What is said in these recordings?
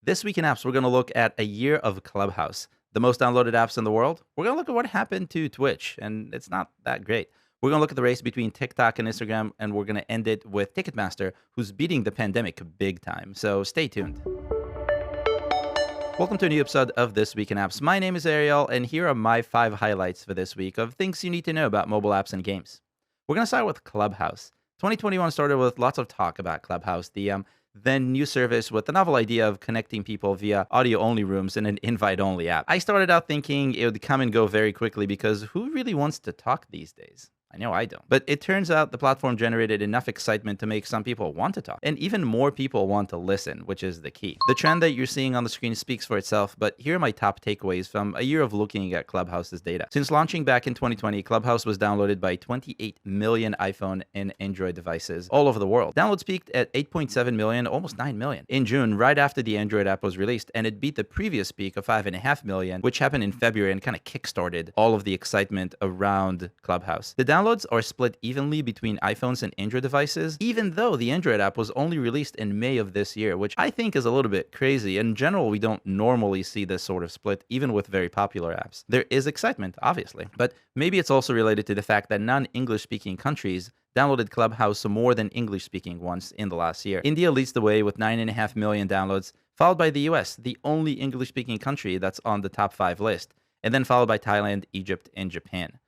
This week in apps, we're going to look at a year of Clubhouse, the most downloaded apps in the world. We're going to look at what happened to Twitch, and it's not that great. We're going to look at the race between TikTok and Instagram, and we're going to end it with Ticketmaster, who's beating the pandemic big time. So stay tuned. Welcome to a new episode of This Week in Apps. My name is Ariel, and here are my 5 highlights for this week of things you need to know about mobile apps and games. We're going to start with Clubhouse. 2021 started with lots of talk about Clubhouse, the then new service with the novel idea of connecting people via audio-only rooms in an invite-only app. I started out thinking it would come and go very quickly because who really wants to talk these days? I know I don't. But it turns out the platform generated enough excitement to make some people want to talk, and even more people want to listen, which is the key. The trend that you're seeing on the screen speaks for itself, but here are my top takeaways from a year of looking at Clubhouse's data. Since launching back in 2020, Clubhouse was downloaded by 28 million iPhone and Android devices all over the world. Downloads peaked at 8.7 million, almost 9 million, in June, right after the Android app was released, and it beat the previous peak of 5.5 million, which happened in February and kind of kickstarted all of the excitement around Clubhouse. The downloads are split evenly between iPhones and Android devices, even though the Android app was only released in May of this year, which I think is a little bit crazy. In general, we don't normally see this sort of split, even with very popular apps. There is excitement, obviously, but maybe it's also related to the fact that non-English speaking countries downloaded Clubhouse more than English-speaking ones in the last year. India leads the way with 9.5 million downloads, followed by the US, the only English-speaking country that's on the top 5 list, and then followed by Thailand, Egypt, and Japan.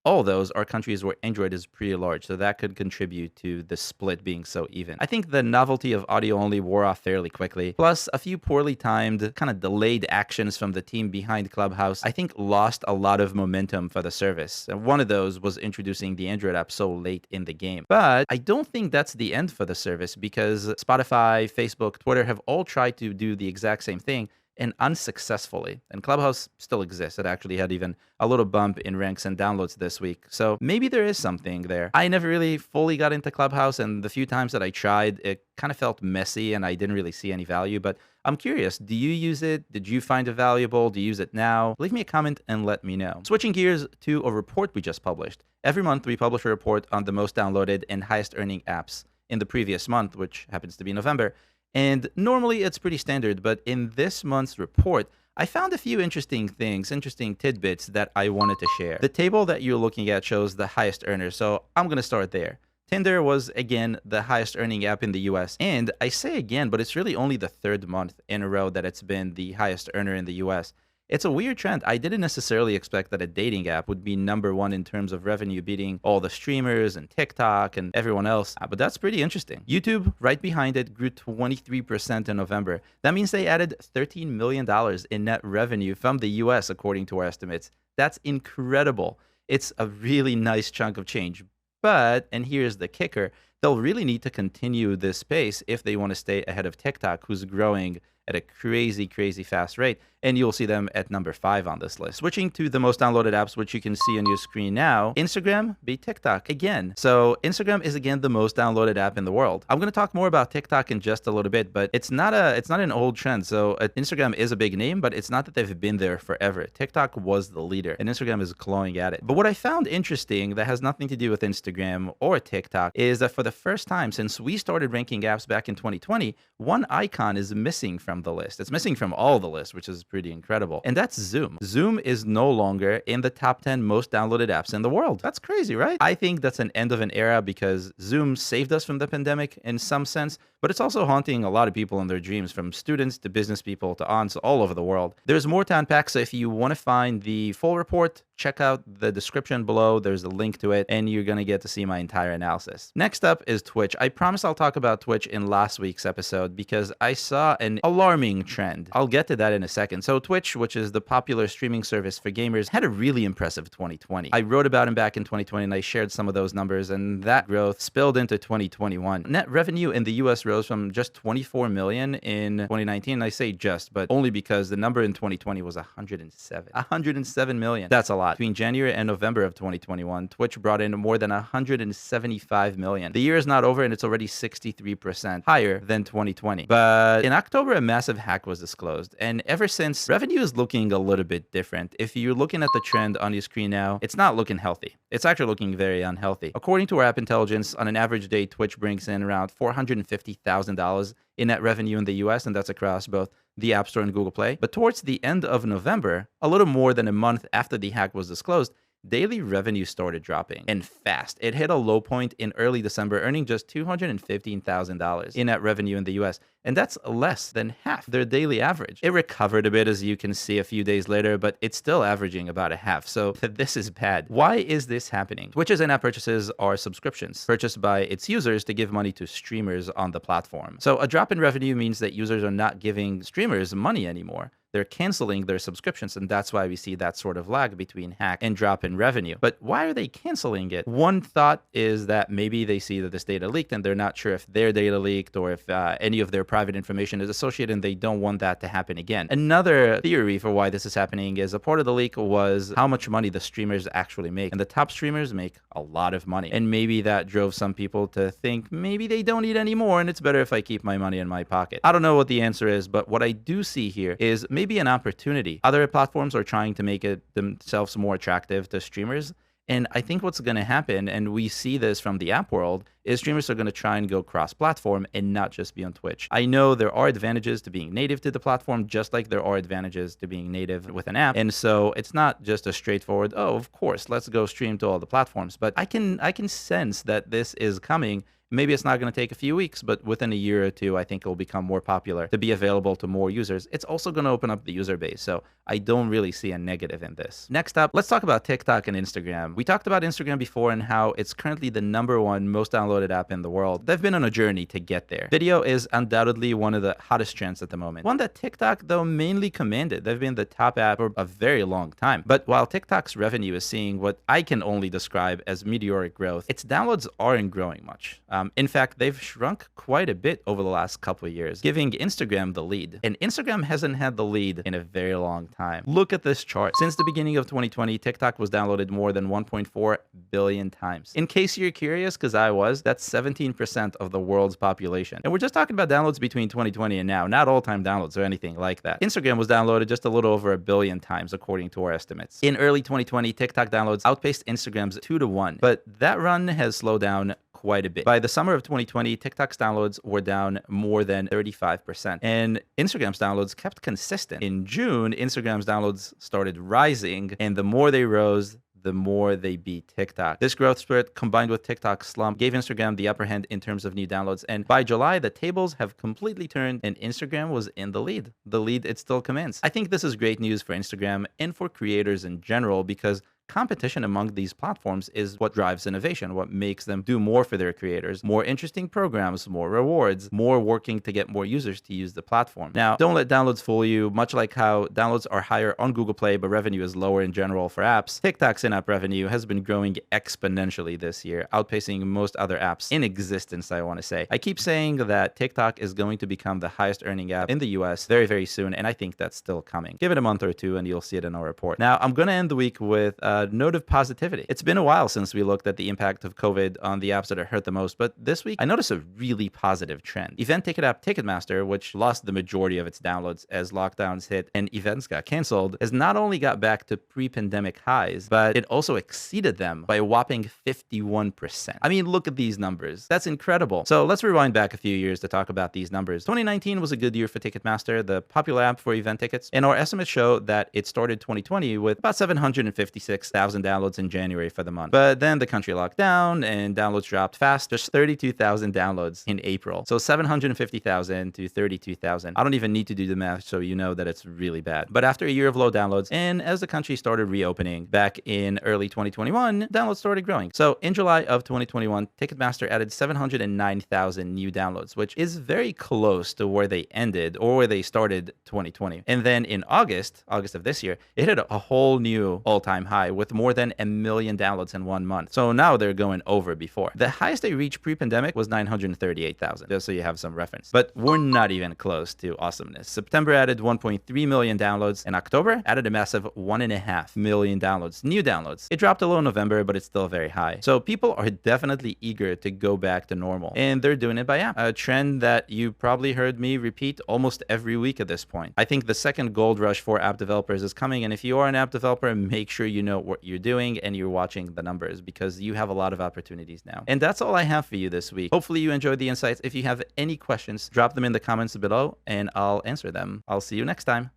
All those are countries where Android is pretty large, so that could contribute to the split being so even. I think the novelty of audio only wore off fairly quickly, plus a few poorly timed, kind of delayed actions from the team behind Clubhouse, I think lost a lot of momentum for the service. And one of those was introducing the Android app so late in the game. But I don't think that's the end for the service, because Spotify, Facebook, Twitter have all tried to do the exact same thing, and unsuccessfully. And Clubhouse still exists. It actually had even a little bump in ranks and downloads this week. So maybe there is something there. I never really fully got into Clubhouse, and the few times that I tried, it kind of felt messy and I didn't really see any value. But I'm curious, do you use it? Did you find it valuable? Do you use it now? Leave me a comment and let me know. Switching gears to a report we just published. Every month we publish a report on the most downloaded and highest earning apps in the previous month, which happens to be November. And normally it's pretty standard, but in this month's report, I found a few interesting things, interesting tidbits that I wanted to share. The table that you're looking at shows the highest earners, so I'm going to start there. Tinder was, again, the highest earning app in the US. And I say again, but it's really only the 3rd month in a row that it's been the highest earner in the US. It's a weird trend. I didn't necessarily expect that a dating app would be #1 in terms of revenue, beating all the streamers and TikTok and everyone else. But that's pretty interesting. YouTube, right behind it, grew 23% in November. That means they added $13 million in net revenue from the US, according to our estimates. That's incredible. It's a really nice chunk of change. But, and here's the kicker, they'll really need to continue this pace if they want to stay ahead of TikTok, who's growing at a crazy, crazy fast rate. And you'll see them at number 5 on this list. Switching to the most downloaded apps, which you can see on your screen now, Instagram beat TikTok again. So Instagram is again the most downloaded app in the world. I'm going to talk more about TikTok in just a little bit, but it's not an old trend. So Instagram is a big name, but it's not that they've been there forever. TikTok was the leader, and Instagram is clawing at it. But what I found interesting that has nothing to do with Instagram or TikTok is that for the first time since we started ranking apps back in 2020, one icon is missing from the list. It's missing from all the lists, which is pretty incredible. And that's Zoom. Zoom is no longer in the top 10 most downloaded apps in the world. That's crazy, right? I think that's an end of an era because Zoom saved us from the pandemic in some sense, but it's also haunting a lot of people in their dreams, from students to business people to aunts all over the world. There's more to unpack, so if you want to find the full report, check out the description below. There's a link to it, and you're going to get to see my entire analysis. Next up is Twitch. I promise I'll talk about Twitch in last week's episode because I saw an alarming trend. I'll get to that in a second. So Twitch, which is the popular streaming service for gamers, had a really impressive 2020. I wrote about him back in 2020, and I shared some of those numbers, and that growth spilled into 2021. Net revenue in the US rose from just 24 million in 2019. I say just, but only because the number in 2020 was 107 million. That's a lot. Between January and November of 2021, Twitch brought in more than 175 million. The year is not over, and it's already 63% higher than 2020. But in October, a massive hack was disclosed, and ever since, revenue is looking a little bit different. If you're looking at the trend on your screen now, it's not looking healthy. It's actually looking very unhealthy. According to our App Intelligence, on an average day, Twitch brings in around $450,000 in net revenue in the US, and that's across both the App Store and Google Play. But towards the end of November, a little more than a month after the hack was disclosed, daily revenue started dropping, and fast. It hit a low point in early December, earning just $215,000 in net revenue in the US, and that's less than half their daily average. It recovered a bit, as you can see, a few days later, but it's still averaging about a half, so this is bad. Why is this happening? Twitch's in-app purchases are subscriptions purchased by its users to give money to streamers on the platform. So a drop in revenue means that users are not giving streamers money anymore. They're canceling their subscriptions, and that's why we see that sort of lag between hack and drop in revenue. But why are they canceling it? One thought is that maybe they see that this data leaked and they're not sure if their data leaked or if any of their private information is associated, and they don't want that to happen again. Another theory for why this is happening is a part of the leak was how much money the streamers actually make. And the top streamers make a lot of money. And maybe that drove some people to think maybe they don't need any more and it's better if I keep my money in my pocket. I don't know what the answer is, but what I do see here is maybe an opportunity. Other platforms are trying to make it themselves more attractive to streamers. And I think what's going to happen, and we see this from the app world, is streamers are going to try and go cross-platform and not just be on Twitch. I know there are advantages to being native to the platform, just like there are advantages to being native with an app. And so it's not just a straightforward, oh, of course, let's go stream to all the platforms. But I can sense that this is coming. Maybe it's not going to take a few weeks, but within a year or two, I think it will become more popular to be available to more users. It's also going to open up the user base, so I don't really see a negative in this. Next up, let's talk about TikTok and Instagram. We talked about Instagram before and how it's currently the #1 most downloaded app in the world. They've been on a journey to get there. Video is undoubtedly one of the hottest trends at the moment. One that TikTok, though, mainly commanded. They've been the top app for a very long time. But while TikTok's revenue is seeing what I can only describe as meteoric growth, its downloads aren't growing much. In fact, they've shrunk quite a bit over the last couple of years, giving Instagram the lead. And Instagram hasn't had the lead in a very long time. Look at this chart. Since the beginning of 2020, TikTok was downloaded more than 1.4 billion times. In case you're curious, because I was, that's 17% of the world's population. And we're just talking about downloads between 2020 and now, not all-time downloads or anything like that. Instagram was downloaded just a little over 1 billion times, according to our estimates. In early 2020, TikTok downloads outpaced Instagram's 2-to-1, but that run has slowed down quite a bit. By the summer of 2020, TikTok's downloads were down more than 35%, and Instagram's downloads kept consistent. In June, Instagram's downloads started rising, and the more they rose, the more they beat TikTok. This growth spurt, combined with TikTok's slump, gave Instagram the upper hand in terms of new downloads. And by July, the tables have completely turned and Instagram was in the lead. The lead it still commands. I think this is great news for Instagram and for creators in general, because competition among these platforms is what drives innovation, what makes them do more for their creators, more interesting programs, more rewards, more working to get more users to use the platform. Now, don't let downloads fool you. Much like how downloads are higher on Google Play, but revenue is lower in general for apps, TikTok's in-app revenue has been growing exponentially this year, outpacing most other apps in existence, I want to say. I keep saying that TikTok is going to become the highest earning app in the US very, very soon, and I think that's still coming. Give it a month or two and you'll see it in our report. Now, I'm going to end the week with note of positivity. It's been a while since we looked at the impact of COVID on the apps that are hurt the most, but this week I noticed a really positive trend. Event ticket app Ticketmaster, which lost the majority of its downloads as lockdowns hit and events got canceled, has not only got back to pre-pandemic highs, but it also exceeded them by a whopping 51%. I mean, look at these numbers. That's incredible. So let's rewind back a few years to talk about these numbers. 2019 was a good year for Ticketmaster, the popular app for event tickets, and our estimates show that it started 2020 with about 756,000 downloads in January for the month. But then the country locked down and downloads dropped fast, just 32,000 downloads in April. So 750,000 to 32,000. I don't even need to do the math, so you know that it's really bad. But after a year of low downloads, and as the country started reopening back in early 2021, downloads started growing. So in July of 2021, Ticketmaster added 709,000 new downloads, which is very close to where they ended or where they started 2020. And then in August of this year, it hit a whole new all-time high with more than 1 million downloads in 1 month. So now they're going over before. The highest they reached pre-pandemic was 938,000, just so you have some reference. But we're not even close to awesomeness. September added 1.3 million downloads, and October added a massive 1.5 million downloads, new downloads. It dropped a little in November, but it's still very high. So people are definitely eager to go back to normal, and they're doing it by app. A trend that you probably heard me repeat almost every week at this point. I think the second gold rush for app developers is coming, and if you are an app developer, make sure you know what you're doing and you're watching the numbers, because you have a lot of opportunities now. And that's all I have for you this week. Hopefully you enjoyed the insights. If you have any questions, drop them in the comments below and I'll answer them. I'll see you next time.